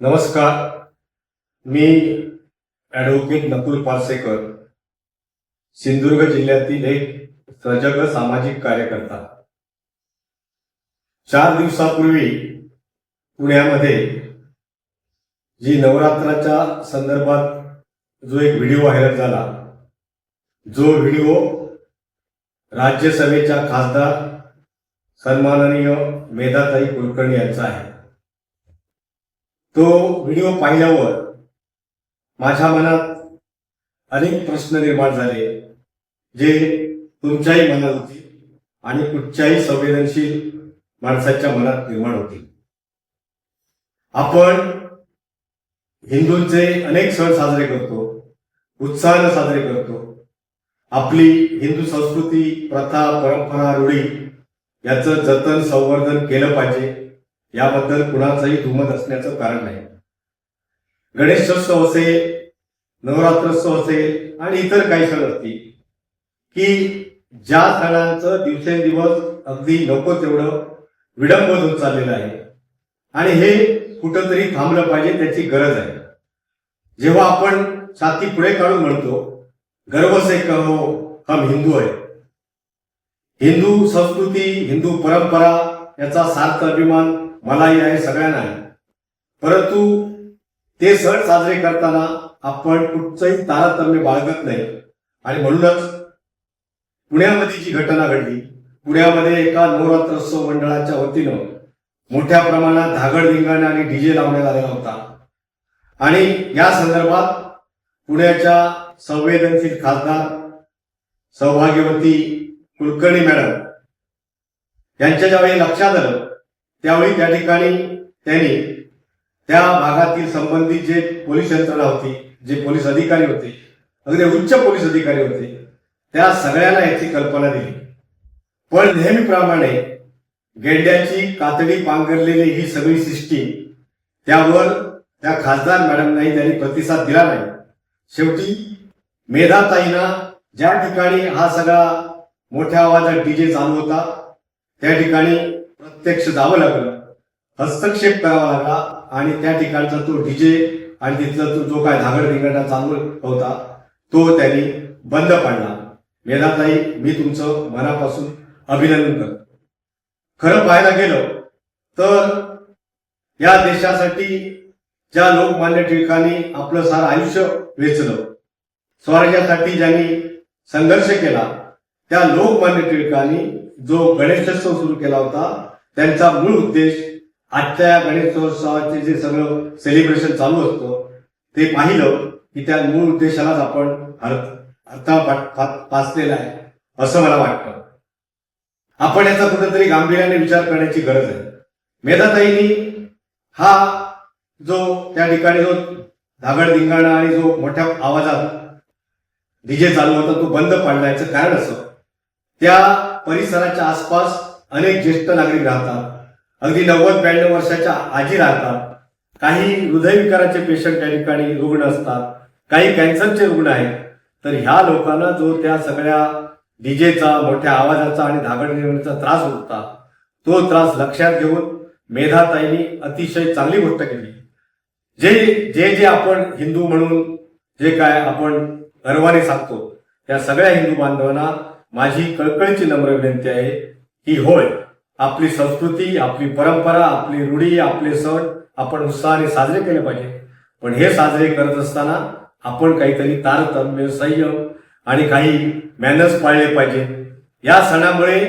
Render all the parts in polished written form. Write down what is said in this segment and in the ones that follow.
नमस्कार. मी ॲडव्होकेट नकुल पारसेकर, सिंधुदुर्ग जिल्ह्यातील एक सजग सामाजिक कार्यकर्ता. 4 दिवसापूर्वी पुण्यामध्ये जी नवरात्राच्या संदर्भात जो एक व्हिडिओ व्हायरल झाला, जो व्हिडिओ राज्यसभेच्या खासदार सन्माननीय मेधाताई कुलकर्णी यांचा आहे. तो व्हिडिओ पाहिल्यावर माझ्या मनात अनेक प्रश्न निर्माण झाले, जे तुमच्याही मनात होतील आणि कुठच्याही संवेदनशील माणसाच्या मनात निर्माण होतील. आपण हिंदूंचे अनेक सण साजरे करतो, उत्साहाने साजरे करतो. आपली हिंदू संस्कृती, प्रथा, परंपरा, रूढी याचं जतन संवर्धन केलं पाहिजे, याबद्दल कुणाचंही दुमत असण्याचं कारण नाही. गणेशोत्सव असेल, नवरात्रोत्सव असेल आणि इतर काही सण असतील की ज्या सणांचं दिवसेंदिवस अगदी नको तेवढं विडंबन होत चाललेलं आहे आणि हे कुठंतरी थांबलं पाहिजे, त्याची गरज आहे. जेव्हा आपण छाती पुढे काढून म्हणतो गर्व से कहो हम हिंदू आहे, हिंदू संस्कृती, हिंदू परंपरा याचा सार्थ अभिमान मलाही आहे, सगळ्यांना आहे. परंतु ते सण साजरे करताना आपण कुठचंही तारतम्य बाळगत नाही. आणि म्हणूनच पुण्यामध्ये जी घटना घडली, पुण्यामध्ये एका नवरात्रोत्सव मंडळाच्या वतीनं मोठ्या प्रमाणात धागडधिंगाणे आणि डीजे लावण्यात आलेला होता. आणि या संदर्भात पुण्याच्या संवेदनशील खासदार सौभाग्यवती कुलकर्णी मॅडम यांच्या ज्यावेळी लक्षात आलं, त्यावेळी त्या ठिकाणी त्यांनी त्या भागातील संबंधित जे पोलीस यंत्रणा होती, जे पोलीस अधिकारी होते, अगदी उच्च पोलीस अधिकारी होते, त्या सगळ्यांना याची कल्पना दिली. पण नेहमीप्रमाणे गेंड्याची कातडी पांघरलेली ही सगळी सिस्टीम, त्यावर त्या खासदार मॅडमनाही त्यांनी प्रतिसाद दिला नाही. शेवटी मेधाताईंना ज्या ठिकाणी हा सगळा मोठ्या आवाजात डीजे चालू होता त्या ठिकाणी प्रत्यक्ष जावं लागलं, हस्तक्षेप करावा लागला आणि त्या ठिकाणचा तो डीजे आणि तिथला तो जो काय धागडधिंगाणा चालू होता तो त्यांनी बंद पाडला. मेधाताई, मी तुमचं मनापासून अभिनंदन करतो. खरं पाहायला गेलं तर या देशासाठी ज्या लोकमान्य टिळकांनी आपलं सारं आयुष्य वेचलं, स्वराज्यासाठी ज्यांनी संघर्ष केला, त्या लोकमान्य टिळकांनी जो गणेशोत्सव सुरू केला होता, त्यांचा मूळ उद्देश आजच्या गणेशोत्सवाचे जे सगळं सेलिब्रेशन चालू असतं ते पाहिलं की त्या मूळ उद्देशालाच आपण अर्थ पाचलेला आहे असं मला वाटतं. आपण याचा कुठेतरी गांभीर्याने विचार करण्याची गरज आहे. मेधाताईंनी हा जो त्या ठिकाणी जो धागडधिंगाणा आणि जो मोठ्या आवाजात डीजे चालू होता तो बंद पाडला. याचं कारण असं, त्या परिसराच्या आसपास अनेक ज्येष्ठ नागरिक राहतात, अगदी 90-92 वर्षाच्या आजी राहतात, काही हृदयविकाराचे पेशंट त्या ठिकाणी रुग्ण असतात, काही कॅन्सरचे रुग्ण आहेत. तर ह्या लोकांना जो त्या सगळ्या डीजेचा, मोठ्या आवाजाचा आणि धागडधिंगाण्याचा त्रास होता, तो त्रास लक्षात घेऊन मेधाताईंनी अतिशय चांगली गोष्ट केली. जे जे आपण हिंदू म्हणून जे काय आपण गर्वाने सांगतो, त्या सगळ्या हिंदू बांधवांना माझी कळकळीची नम्र विनंती आहे की होय, आपली संस्कृती, आपली परंपरा, आपली रूढी, आपले सण आपण उत्साहाने साजरे केले पाहिजे. पण हे साजरे करत असताना आपण काहीतरी तारतम्य, संयम आणि काही मॅनर्स पाळले पाहिजे. या सणामुळे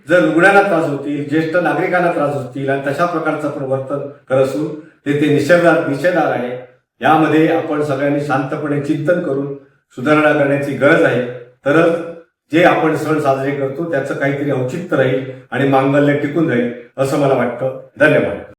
जर रुग्णांना त्रास होतील, ज्येष्ठ नागरिकांना त्रास होतील आणि तशा प्रकारचं आपण वर्तन करत असून ते निषेधार आहे. यामध्ये आपण सगळ्यांनी शांतपणे चिंतन करून सुधारणा करण्याची गरज आहे. तरच जे आपण सण साजरे करतो त्याचं काहीतरी औचित्य राहील आणि मांगल्य टिकून राहील असं मला वाटतं. धन्यवाद.